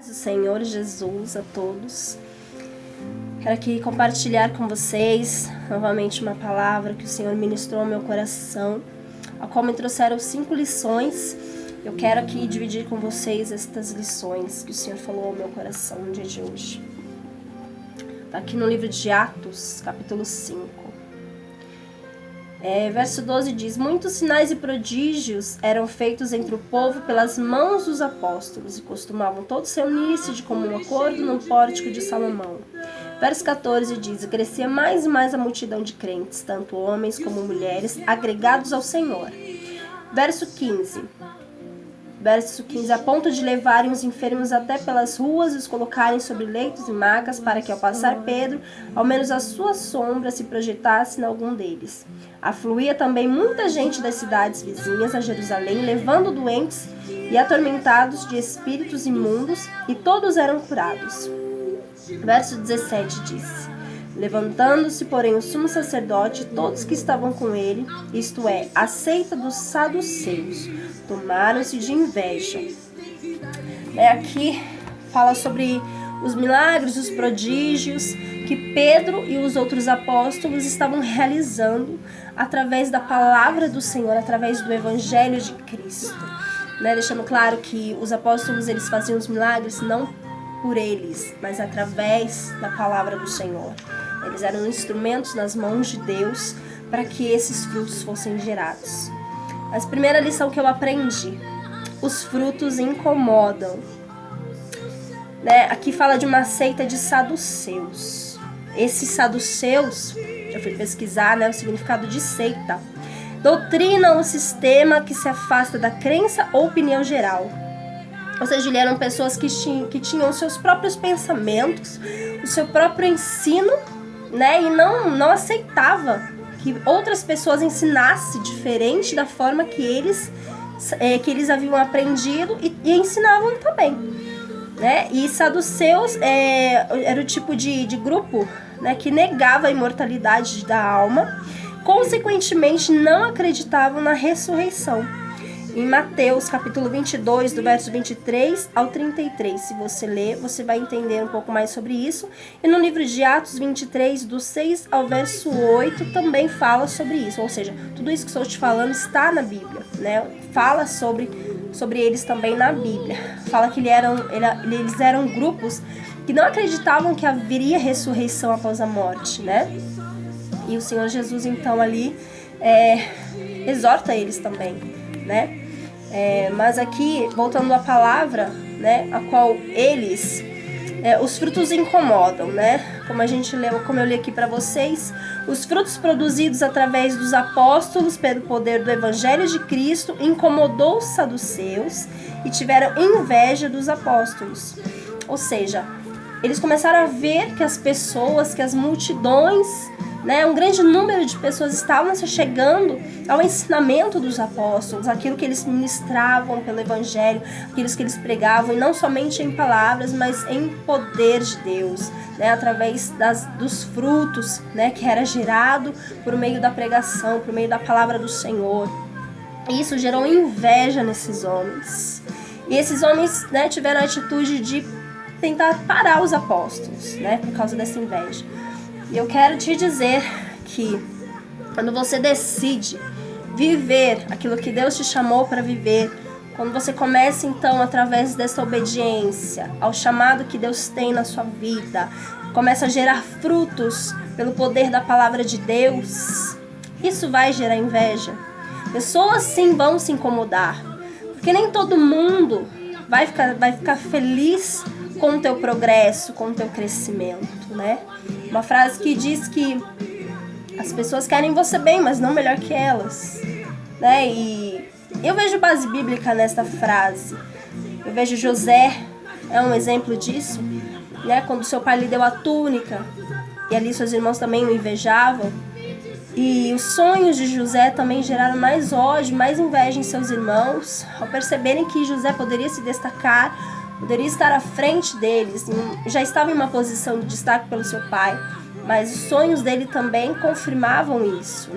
O Senhor Jesus a todos. Quero aqui compartilhar com vocês novamente uma palavra que o Senhor ministrou ao meu coração, a qual me trouxeram 5 lições. Eu quero aqui dividir com vocês estas lições que o Senhor falou ao meu coração no dia de hoje. Está aqui no livro de Atos, capítulo 5. Verso 12 diz: muitos sinais e prodígios eram feitos entre o povo pelas mãos dos apóstolos, e costumavam todos reunir-se de comum acordo no pórtico de Salomão. Verso 14 diz: crescia mais e mais a multidão de crentes, tanto homens como mulheres, agregados ao Senhor. Verso 15, a ponto de levarem os enfermos até pelas ruas e os colocarem sobre leitos e macas, para que ao passar Pedro, ao menos a sua sombra se projetasse em algum deles. Afluía também muita gente das cidades vizinhas a Jerusalém, levando doentes e atormentados de espíritos imundos, e todos eram curados. Verso 17 diz: levantando-se, porém, o sumo sacerdote e todos que estavam com ele, isto é, a seita dos saduceus, tomaram-se de inveja. Aqui fala sobre os milagres, os prodígios que Pedro e os outros apóstolos estavam realizando através da palavra do Senhor, através do Evangelho de Cristo. Deixando claro que os apóstolos eles faziam os milagres não por eles, mas através da palavra do Senhor. Eles eram instrumentos nas mãos de Deus para que esses frutos fossem gerados. Mas a primeira lição que eu aprendi: os frutos incomodam. Aqui fala de uma seita de saduceus. Esses saduceus, eu fui pesquisar o significado de seita. Doutrinam um sistema que se afasta da crença ou opinião geral. Ou seja, eles eram pessoas que tinham os seus próprios pensamentos, o seu próprio ensino, e não aceitava que outras pessoas ensinassem diferente da forma que eles haviam aprendido e ensinavam também. E saduceus era o tipo de grupo que negava a imortalidade da alma, consequentemente não acreditavam na ressurreição. Em Mateus capítulo 22, do verso 23 ao 33, se você ler, você vai entender um pouco mais sobre isso. E no livro de Atos 23, do 6 ao verso 8, também fala sobre isso. Ou seja, tudo isso que estou te falando está na Bíblia, Fala sobre eles também na Bíblia. Fala que eles eram grupos que não acreditavam que haveria ressurreição após a morte, E o Senhor Jesus, então, ali exorta eles também, mas aqui, voltando à palavra, a qual eles, os frutos incomodam, como eu li aqui para vocês, os frutos produzidos através dos apóstolos pelo poder do Evangelho de Cristo incomodou os saduceus e tiveram inveja dos apóstolos. Ou seja, eles começaram a ver que as pessoas, que as multidões, um grande número de pessoas estavam se chegando ao ensinamento dos apóstolos, aquilo que eles ministravam pelo Evangelho, aquilo que eles pregavam, e não somente em palavras, mas em poder de Deus, através dos frutos, que era gerado por meio da pregação, por meio da palavra do Senhor. Isso gerou inveja nesses homens. E esses homens, tiveram a atitude de tentar parar os apóstolos, por causa dessa inveja. E eu quero te dizer que quando você decide viver aquilo que Deus te chamou para viver, quando você começa então através dessa obediência ao chamado que Deus tem na sua vida, começa a gerar frutos pelo poder da palavra de Deus, isso vai gerar inveja. Pessoas sim vão se incomodar, porque nem todo mundo vai ficar feliz com o teu progresso, com o teu crescimento, Uma frase que diz que as pessoas querem você bem, mas não melhor que elas, E eu vejo base bíblica nessa frase. Eu vejo José, é um exemplo disso, Quando seu pai lhe deu a túnica, e ali seus irmãos também o invejavam, e os sonhos de José também geraram mais ódio, mais inveja em seus irmãos, ao perceberem que José poderia se destacar, poderia estar à frente deles, já estava em uma posição de destaque pelo seu pai, mas os sonhos dele também confirmavam isso,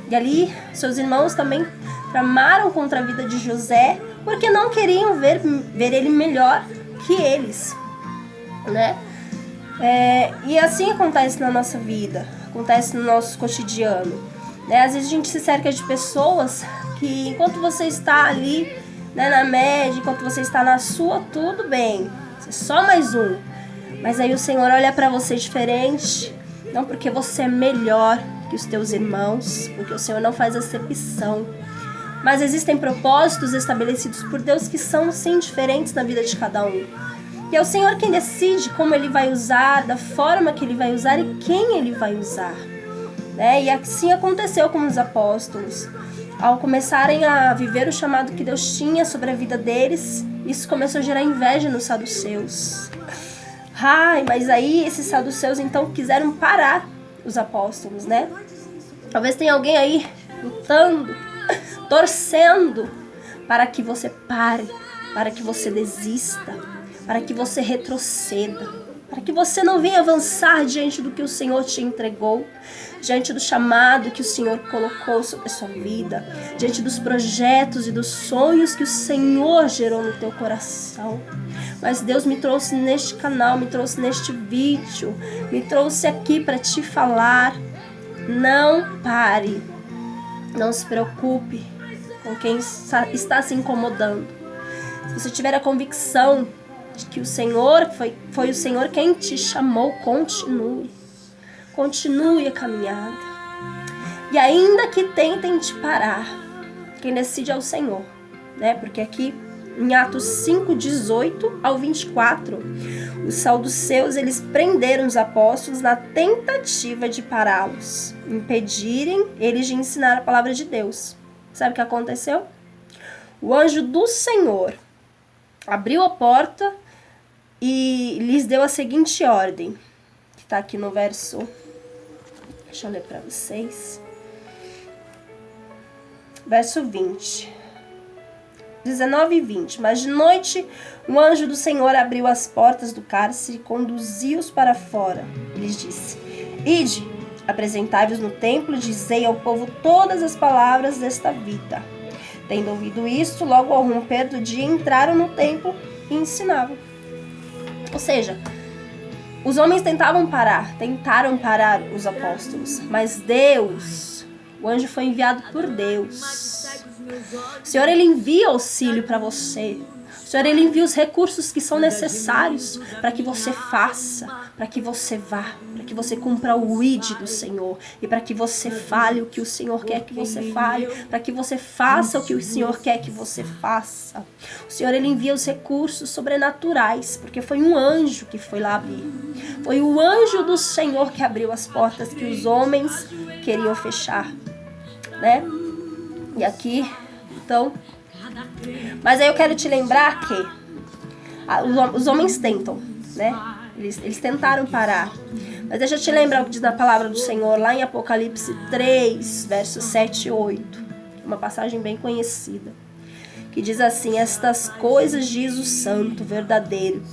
E ali, seus irmãos também tramaram contra a vida de José, porque não queriam ver ele melhor que eles, né? E assim acontece na nossa vida, acontece no nosso cotidiano, né? Às vezes a gente se cerca de pessoas que enquanto você está ali, né, na média, enquanto você está na sua, tudo bem, você é só mais um. Mas aí o Senhor olha para você diferente, não porque você é melhor que os teus irmãos, porque o Senhor não faz acepção. Mas existem propósitos estabelecidos por Deus que são sim diferentes na vida de cada um. E é o Senhor quem decide como Ele vai usar, da forma que Ele vai usar e quem Ele vai usar, né? E assim aconteceu com os apóstolos. Ao começarem a viver o chamado que Deus tinha sobre a vida deles, isso começou a gerar inveja nos saduceus. Ai, mas aí esses saduceus então quiseram parar os apóstolos, né? Talvez tenha alguém aí lutando, torcendo para que você pare, para que você desista, para que você retroceda, para que você não venha avançar diante do que o Senhor te entregou, diante do chamado que o Senhor colocou sobre a sua vida, diante dos projetos e dos sonhos que o Senhor gerou no teu coração. Mas Deus me trouxe neste canal, me trouxe neste vídeo, me trouxe aqui para te falar: não pare, não se preocupe com quem está se incomodando. Se você tiver a convicção de que o Senhor foi o Senhor quem te chamou, continue a caminhada. E ainda que tentem te parar, quem decide é o Senhor, né? Porque aqui em Atos 5, 18 ao 24, os saduceus, eles prenderam os apóstolos na tentativa de pará-los, impedirem eles de ensinar a palavra de Deus. Sabe o que aconteceu? O anjo do Senhor abriu a porta e lhes deu a seguinte ordem, que está aqui no verso, deixa eu ler para vocês, verso 20, 19 e 20. Mas de noite um anjo do Senhor abriu as portas do cárcere e conduziu-os para fora. E lhes disse: ide, apresentai-vos no templo e dizei ao povo todas as palavras desta vida. Tendo ouvido isto, logo ao romper do dia entraram no templo e ensinavam. Ou seja, os homens tentaram parar os apóstolos, mas Deus, o anjo foi enviado por Deus. O Senhor, Ele envia auxílio para você. O Senhor, Ele envia os recursos que são necessários para que você faça, para que você vá, para que você cumpra o ID do Senhor e para que você fale o que o Senhor quer que você fale, para que você faça o que o Senhor quer que você faça. O Senhor, Ele envia os recursos sobrenaturais, porque foi um anjo que foi lá abrir. Foi o anjo do Senhor que abriu as portas que os homens queriam fechar, né? E aqui, então... Mas aí eu quero te lembrar que os homens tentam, né? Eles tentaram parar. Mas deixa eu te lembrar o que diz na palavra do Senhor, lá em Apocalipse 3, versos 7 e 8. Uma passagem bem conhecida. Que diz assim: estas coisas diz o santo, verdadeiro,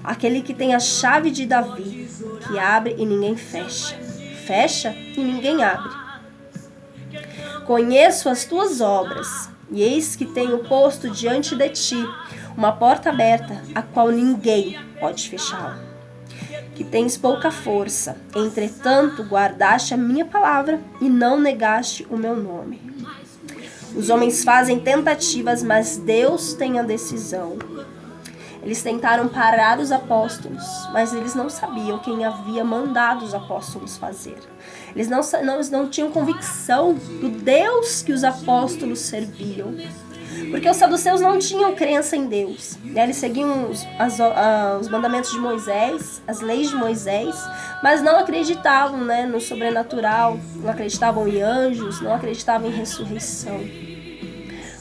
aquele que tem a chave de Davi, que abre e ninguém fecha, fecha e ninguém abre. Conheço as tuas obras, e eis que tenho posto diante de ti uma porta aberta, a qual ninguém pode fechá-la. Que tens pouca força, entretanto guardaste a minha palavra e não negaste o meu nome. Os homens fazem tentativas, mas Deus tem a decisão. Eles tentaram parar os apóstolos, mas eles não sabiam quem havia mandado os apóstolos fazer. Eles não tinham convicção do Deus que os apóstolos serviam. Porque os saduceus não tinham crença em Deus, né? Eles seguiam os mandamentos de Moisés, as leis de Moisés, mas não acreditavam, né, no sobrenatural, não acreditavam em anjos, não acreditavam em ressurreição.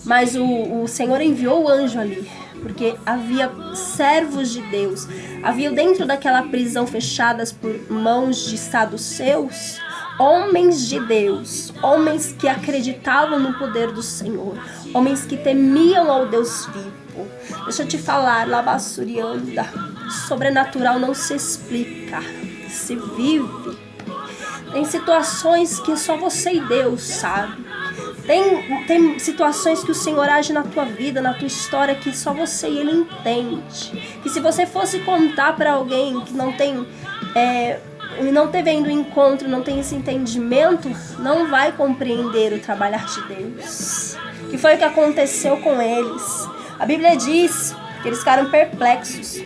Mas o Senhor enviou o anjo ali, porque havia servos de Deus, havia dentro daquela prisão fechadas por mãos de saduceus, homens de Deus, homens que acreditavam no poder do Senhor, homens que temiam ao Deus vivo. Deixa eu te falar, Labassurianda, sobrenatural não se explica, se vive. Tem situações que só você e Deus sabe. Tem situações que o Senhor age na tua vida, na tua história, que só você e Ele entende. Que se você fosse contar para alguém que não teve ainda o encontro, não tem esse entendimento, não vai compreender o trabalhar de Deus. Que foi o que aconteceu com eles. A Bíblia diz que eles ficaram perplexos.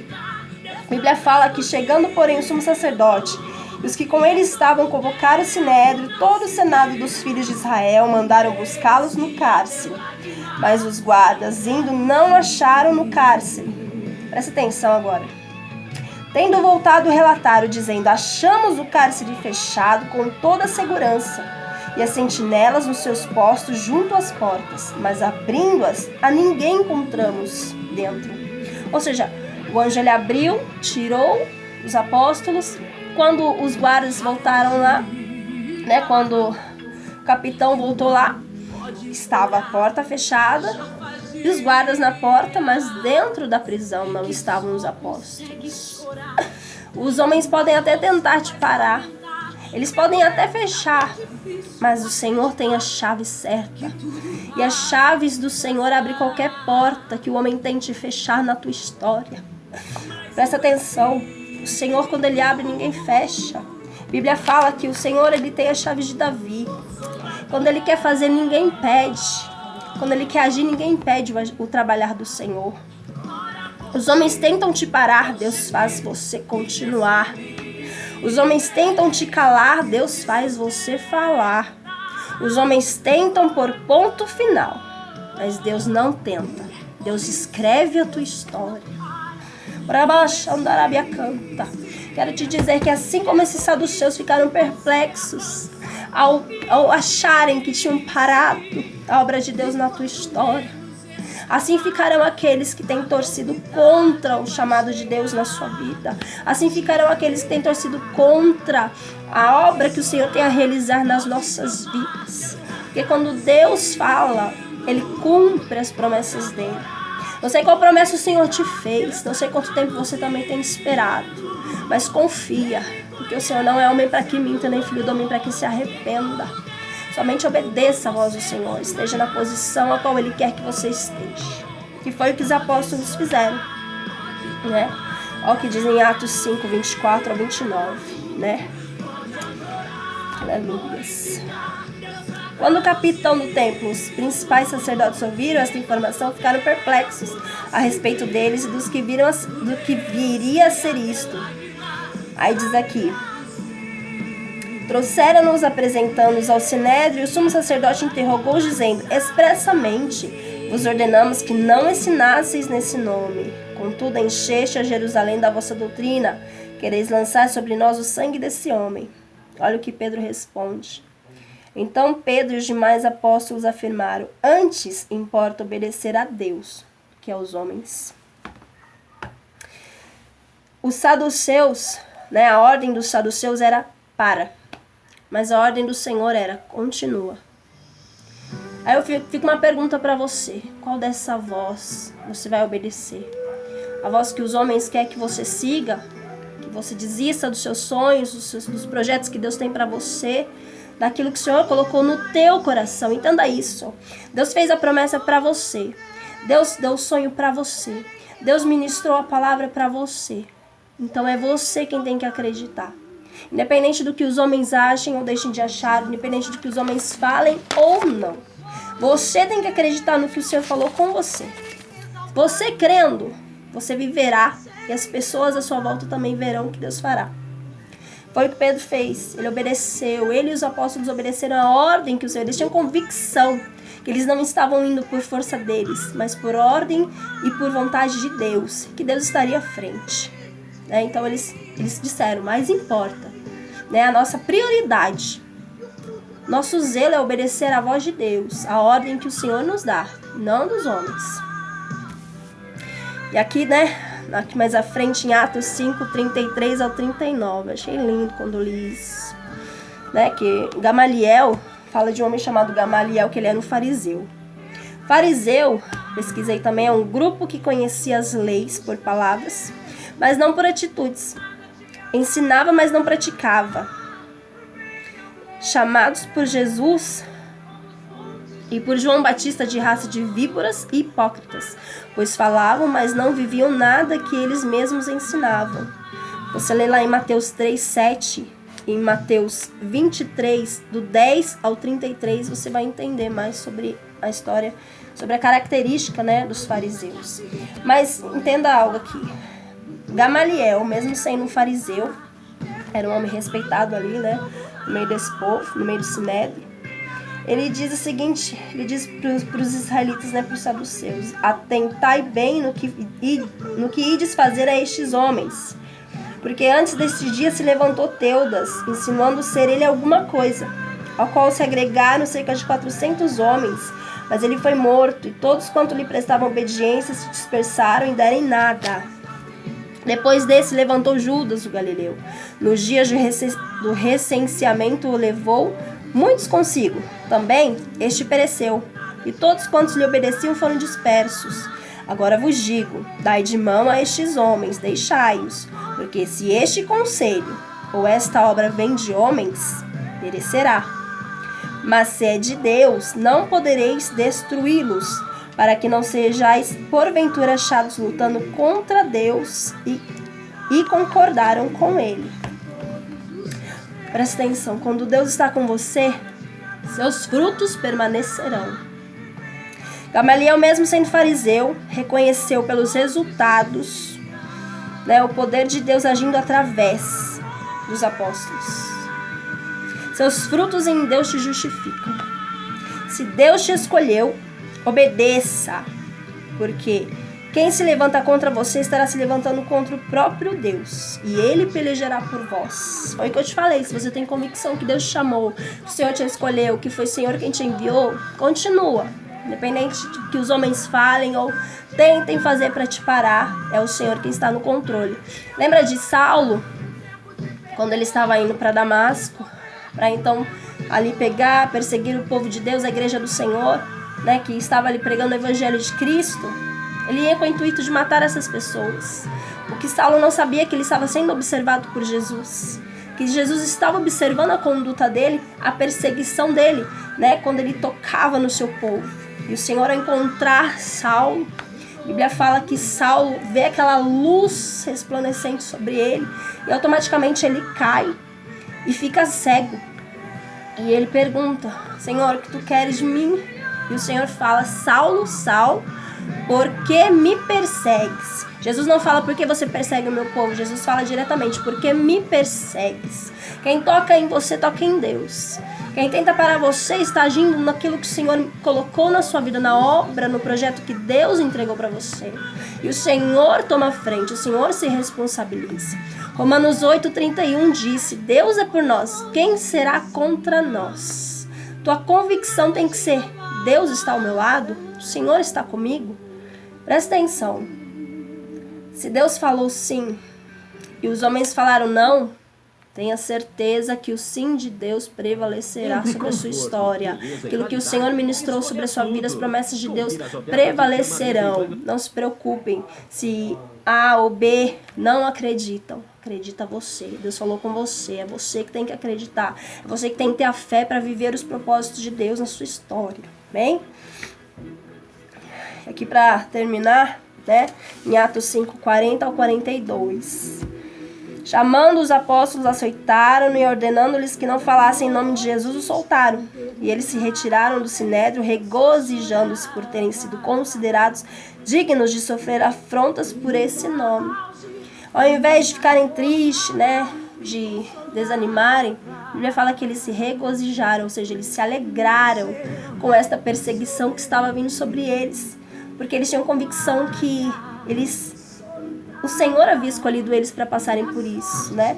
A Bíblia fala que chegando, porém, o sumo sacerdote e os que com ele estavam convocaram o sinédrio, todo o senado dos filhos de Israel, mandaram buscá-los no cárcere. Mas os guardas, indo, não acharam no cárcere. Presta atenção agora. Tendo voltado, relataram, dizendo: achamos o cárcere fechado com toda a segurança, e as sentinelas nos seus postos junto às portas, mas abrindo-as, a ninguém encontramos dentro. Ou seja, o anjo ele abriu, tirou os apóstolos. Quando os guardas voltaram lá, né, quando o capitão voltou lá, estava a porta fechada e os guardas na porta, mas dentro da prisão não estavam os apóstolos. Os homens podem até tentar te parar, eles podem até fechar, mas o Senhor tem a chave certa. E as chaves do Senhor abrem qualquer porta que o homem tente fechar na tua história. Presta atenção. O Senhor, quando Ele abre, ninguém fecha. A Bíblia fala que o Senhor, Ele tem as chaves de Davi. Quando Ele quer fazer, ninguém pede. Quando Ele quer agir, ninguém pede o trabalhar do Senhor. Os homens tentam te parar, Deus faz você continuar. Os homens tentam te calar, Deus faz você falar. Os homens tentam pôr ponto final, mas Deus não tenta. Deus escreve a tua história. Quero te dizer que assim como esses saduceus ficaram perplexos ao acharem que tinham parado a obra de Deus na tua história, assim ficarão aqueles que têm torcido contra o chamado de Deus na sua vida. Assim ficarão aqueles que têm torcido contra a obra que o Senhor tem a realizar nas nossas vidas. Porque quando Deus fala, Ele cumpre as promessas dEle. Não sei qual promessa o Senhor te fez, não sei quanto tempo você também tem esperado, mas confia, porque o Senhor não é homem para que minta, nem filho do homem para que se arrependa. Somente obedeça a voz do Senhor, esteja na posição a qual Ele quer que você esteja, que foi o que os apóstolos fizeram, né? Olha o que diz em Atos 5, 24 a 29, né? Aleluias. Quando o capitão do templo, os principais sacerdotes ouviram esta informação, ficaram perplexos a respeito deles e do que viria a ser isto. Aí diz aqui: trouxeram-nos apresentando-nos ao sinédrio, e o sumo sacerdote interrogou, dizendo: expressamente vos ordenamos que não ensinasseis nesse nome. Contudo, encheste a Jerusalém da vossa doutrina, quereis lançar sobre nós o sangue desse homem. Olha o que Pedro responde. Então Pedro e os demais apóstolos afirmaram: antes importa obedecer a Deus que aos homens. Os saduceus, né, a ordem dos saduceus era para, mas a ordem do Senhor era continua. Aí eu fico uma pergunta para você: qual dessa voz você vai obedecer? A voz que os homens querem que você siga, que você desista dos seus sonhos, dos projetos que Deus tem para você, daquilo que o Senhor colocou no teu coração? Entenda isso. Deus fez a promessa para você. Deus deu o sonho para você. Deus ministrou a palavra para você. Então é você quem tem que acreditar. Independente do que os homens achem ou deixem de achar, independente do que os homens falem ou não. Você tem que acreditar no que o Senhor falou com você. Você crendo, você viverá. E as pessoas à sua volta também verão o que Deus fará. Foi o que Pedro fez. Ele obedeceu. Ele e os apóstolos obedeceram a ordem que o Senhor... Eles tinham convicção que eles não estavam indo por força deles, mas por ordem e por vontade de Deus, que Deus estaria à frente. Né? Então eles disseram: mais importa, né, a nossa prioridade. Nosso zelo é obedecer à voz de Deus, a ordem que o Senhor nos dá, não dos homens. E aqui, né... Aqui mais à frente em Atos 5, 33 ao 39. Achei lindo quando li isso. Né? Que Gamaliel, fala de um homem chamado Gamaliel, que ele era um fariseu. Fariseu, pesquisei também, é um grupo que conhecia as leis por palavras, mas não por atitudes. Ensinava, mas não praticava. Chamados por Jesus, E por João Batista de raça de víboras e hipócritas, pois falavam, mas não viviam nada que eles mesmos ensinavam. Você lê lá em Mateus 3:7, em Mateus 23, do 10 ao 33, você vai entender mais sobre a história, sobre a característica, né, dos fariseus. Mas entenda algo aqui. Gamaliel, mesmo sendo um fariseu, era um homem respeitado ali, né, no meio desse povo, no meio do sinédrio. Ele diz o seguinte, ele diz para os israelitas, né, para os saduceus: atentai bem no que ides fazer a estes homens, porque antes deste dia se levantou Teudas, insinuando ser ele alguma coisa, ao qual se agregaram cerca de 400 homens, mas ele foi morto, e todos quanto lhe prestavam obediência se dispersaram e deram em nada. Depois desse levantou Judas, o Galileu. Nos dias do recenseamento o levou muitos consigo. Também este pereceu, e todos quantos lhe obedeciam foram dispersos. Agora vos digo, dai de mão a estes homens, deixai-os, porque se este conselho ou esta obra vem de homens, perecerá. Mas se é de Deus, não podereis destruí-los, para que não sejais porventura achados lutando contra Deus e concordaram com ele. Presta atenção, quando Deus está com você, seus frutos permanecerão. Gamaliel, mesmo sendo fariseu, reconheceu pelos resultados, né, o poder de Deus agindo através dos apóstolos. Seus frutos em Deus te justificam. Se Deus te escolheu, obedeça, porque quem se levanta contra você estará se levantando contra o próprio Deus, e ele pelejará por vós. Foi o que eu te falei, se você tem convicção que Deus te chamou, que o Senhor te escolheu, que foi o Senhor quem te enviou, continua. Independente de que os homens falem ou tentem fazer para te parar, é o Senhor quem está no controle. Lembra de Saulo, quando ele estava indo para Damasco, para então ali perseguir o povo de Deus, a igreja do Senhor, né, que estava ali pregando o evangelho de Cristo? Ele ia com o intuito de matar essas pessoas. O que Saulo não sabia é que ele estava sendo observado por Jesus. Que Jesus estava observando a conduta dele, a perseguição dele, né? Quando ele tocava no seu povo. E o Senhor, ao encontrar Saulo, a Bíblia fala que Saulo vê aquela luz resplandecente sobre ele. E automaticamente ele cai e fica cego. E ele pergunta: Senhor, o que tu queres de mim? E o Senhor fala: Saulo, Saulo, por que me persegues? Jesus não fala por que você persegue o meu povo. Jesus fala diretamente: por que me persegues? Quem toca em você, toca em Deus. Quem tenta parar você está agindo naquilo que o Senhor colocou na sua vida, na obra, no projeto que Deus entregou para você. E o Senhor toma a frente, o Senhor se responsabiliza. Romanos 8:31 disse: Deus é por nós, quem será contra nós? Tua convicção tem que ser: Deus está ao meu lado, o Senhor está comigo. Presta atenção. Se Deus falou sim e os homens falaram não, tenha certeza que o sim de Deus prevalecerá sobre a sua história. Aquilo que o Senhor ministrou sobre a sua vida, as promessas de Deus prevalecerão. Não se preocupem se A ou B não acreditam. Acredita você. Deus falou com você. É você que tem que acreditar. É você que tem que ter a fé para viver os propósitos de Deus na sua história. Bem? Aqui para terminar, né? Em Atos 5:40 ao 42. Chamando os apóstolos, açoitaram-no e ordenando-lhes que não falassem em nome de Jesus, o soltaram. E eles se retiraram do sinédrio, regozijando-se por terem sido considerados dignos de sofrer afrontas por esse nome. Ao invés de ficarem tristes, né, de desanimarem, a Bíblia fala que eles se regozijaram, ou seja, eles se alegraram com esta perseguição que estava vindo sobre eles. Porque eles tinham convicção que o Senhor havia escolhido eles para passarem por isso, né?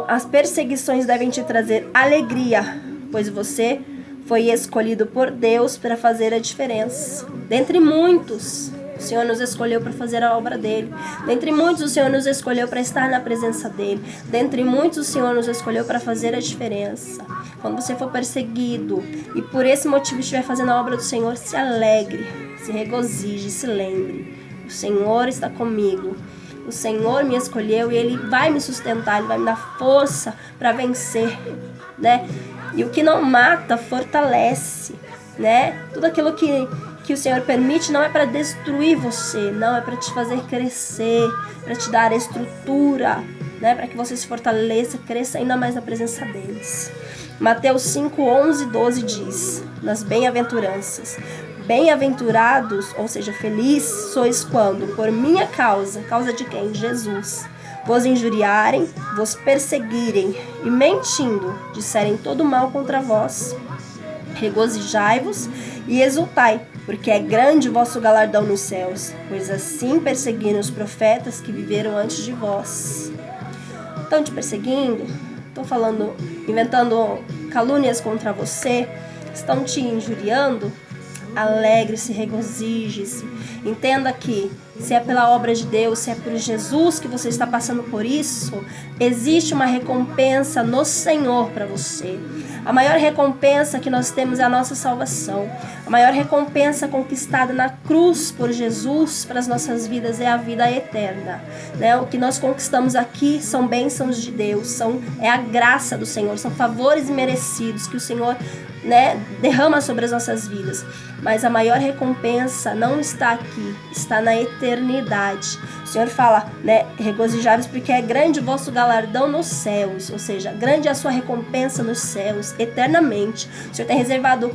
As perseguições devem te trazer alegria, pois você foi escolhido por Deus para fazer a diferença. Dentre muitos, o Senhor nos escolheu para fazer a obra dele. Dentre muitos, o Senhor nos escolheu para estar na presença dele. Dentre muitos, o Senhor nos escolheu para fazer a diferença. Quando você for perseguido e por esse motivo estiver fazendo a obra do Senhor, se alegre, se regozije, se lembre. O Senhor está comigo. O Senhor me escolheu e Ele vai me sustentar, Ele vai me dar força para vencer, né? E o que não mata, fortalece, né? Tudo aquilo que o Senhor permite não é para destruir você, não, é para te fazer crescer, para te dar estrutura, né? Para que você se fortaleça, cresça ainda mais na presença deles. Mateus 5, 11 e 12 diz, nas bem-aventuranças: bem-aventurados, ou seja, feliz sois quando, por minha causa de quem? Jesus, vos injuriarem, vos perseguirem e mentindo, disserem todo mal contra vós. Regozijai-vos e exultai, porque é grande o vosso galardão nos céus, pois assim perseguiram os profetas que viveram antes de vós. Estão te perseguindo? Estão falando, inventando calúnias contra você? Estão te injuriando? Alegre-se, regozije-se. Entenda que se é pela obra de Deus, se é por Jesus que você está passando por isso, existe uma recompensa no Senhor para você. A maior recompensa que nós temos é a nossa salvação. A maior recompensa conquistada na cruz por Jesus para as nossas vidas é a vida eterna, né? O que nós conquistamos aqui são bênçãos de Deus, é a graça do Senhor, são favores merecidos que o Senhor, né, derrama sobre as nossas vidas. Mas a maior recompensa não está aqui, está na eternidade. O Senhor fala, né, regozijai-vos porque é grande o vosso galardão nos céus, ou seja, grande é a sua recompensa nos céus, eternamente. O Senhor tem reservado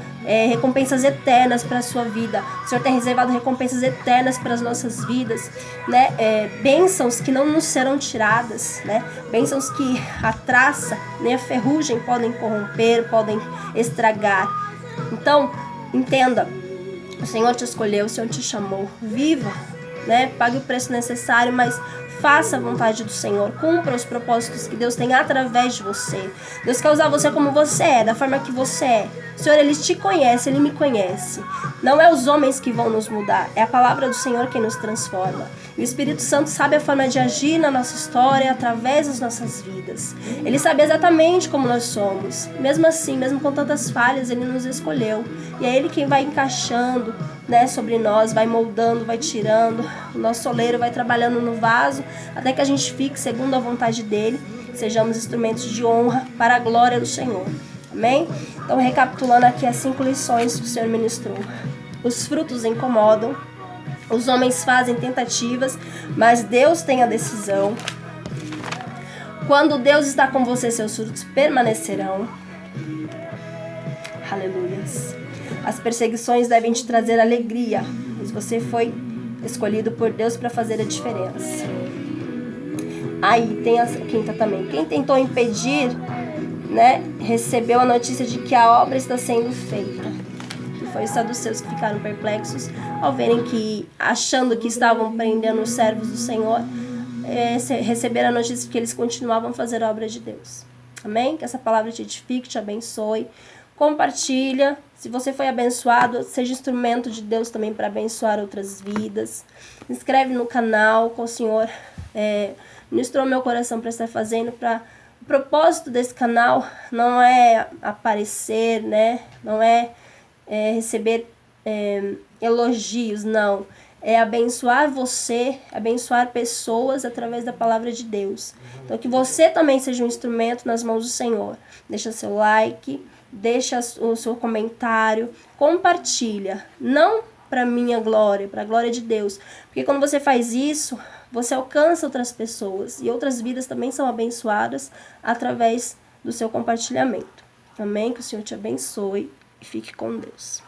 recompensas eternas para a sua vida. O Senhor tem reservado recompensas eternas para as nossas vidas, né? Bênçãos que não nos serão tiradas, né? Bênçãos que a traça nem a ferrugem podem corromper, podem estragar. Então, entenda, o Senhor te escolheu, o Senhor te chamou, viva, né? Pague o preço necessário, mas faça a vontade do Senhor, cumpra os propósitos que Deus tem através de você. Deus quer usar você como você é, da forma que você é. O Senhor, Ele te conhece, Ele me conhece. Não é os homens que vão nos mudar, é a palavra do Senhor quem nos transforma. E o Espírito Santo sabe a forma de agir na nossa história, através das nossas vidas. Ele sabe exatamente como nós somos. Mesmo assim, mesmo com tantas falhas, Ele nos escolheu. E é Ele quem vai encaixando, né, sobre nós, vai moldando, vai tirando. O nosso oleiro vai trabalhando no vaso, até que a gente fique segundo a vontade dEle. Sejamos instrumentos de honra para a glória do Senhor. Amém? Então, recapitulando aqui as 5 lições que o Senhor ministrou. Os frutos incomodam. Os homens fazem tentativas, mas Deus tem a decisão. Quando Deus está com você, seus frutos permanecerão. Aleluias. As perseguições devem te trazer alegria, pois você foi escolhido por Deus para fazer a diferença. Aí tem a 5ª também. Quem tentou impedir, né, recebeu a notícia de que a obra está sendo feita. Foi os saduceus que ficaram perplexos ao verem que, achando que estavam prendendo os servos do Senhor, receberam a notícia de que eles continuavam a fazer a obra de Deus. Amém? Que essa palavra te edifique, te abençoe. Compartilha. Se você foi abençoado, seja instrumento de Deus também para abençoar outras vidas. Se inscreve no canal, com o Senhor ministrou meu coração para estar fazendo. O propósito desse canal não é aparecer, né? Não é receber elogios, não. É abençoar você, abençoar pessoas através da palavra de Deus. Então, que você também seja um instrumento nas mãos do Senhor. Deixa seu like, deixa o seu comentário, compartilha. Não para minha glória, para a glória de Deus. Porque quando você faz isso, você alcança outras pessoas. E outras vidas também são abençoadas através do seu compartilhamento. Amém? Que o Senhor te abençoe. E fique com Deus.